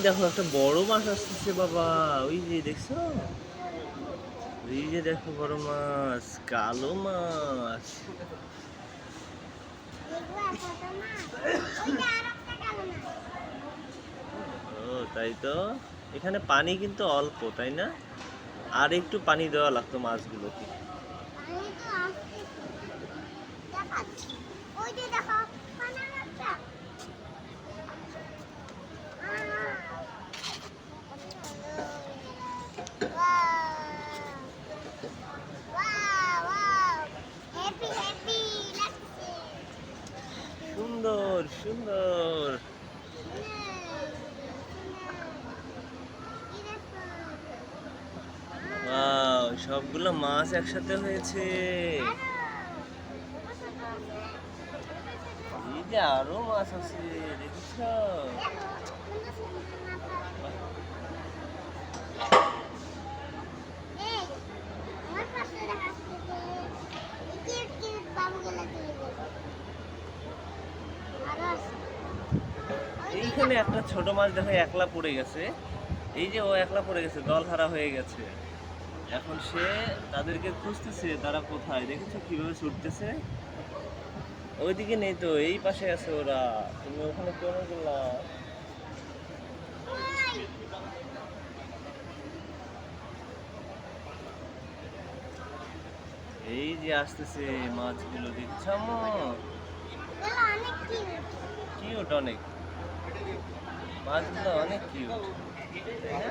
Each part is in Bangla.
দেখো একটা বড় মাছ আসতেছে বাবা। ওই যে দেখছো, ওই যে দেখো বড় মাছ, কালো মাছ। ও তাই তো। এখানে পানি কিন্তু অল্প, তাই না? আর একটু পানি দেওয়া লাগতো মাছগুলোকে। সুন্দর সুন্দর। ওয়াও, সবগুলো মাছ একসাথে হয়েছে। এই যে আরো মাছ আছে, দেখেছো? এইখানে একটা ছোট মাছ দেখো একলা পড়ে গেছে। এই যে ও একলা পড়ে গেছে, দল হারা হয়ে গেছে। এখন সে তাদেরকে খুঁজতেছে, তারা কোথায়, দেখেছো কিভাবে ছুটতেছে? ওইদিকে নেই তো, এই পাশে আছে ওরা। তুমি ওখানে কেন গেলা? এই যে আসতেছে মাছগুলো, দেখছো আম্মু? কিউট অনেক, মাছগুলো অনেক কিউট, তাই না?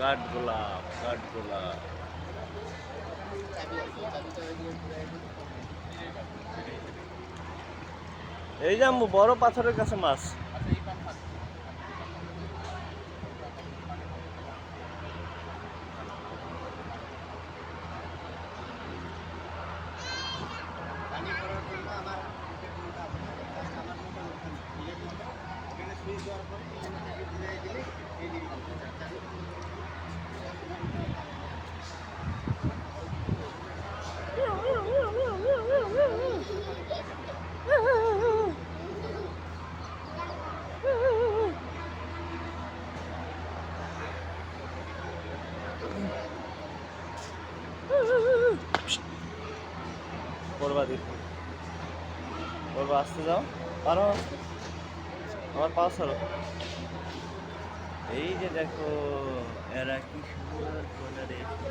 কাঠগোলাপ, কাঠগোলাপ। এই যে আম্মু, বড় পাথরের কাছে মাছ। করবা দেখো, করবা, আসতে যাও, পারো, আমার পা সরো। এই যে দেখো, এরা কি সুন্দর করে রেখেছে।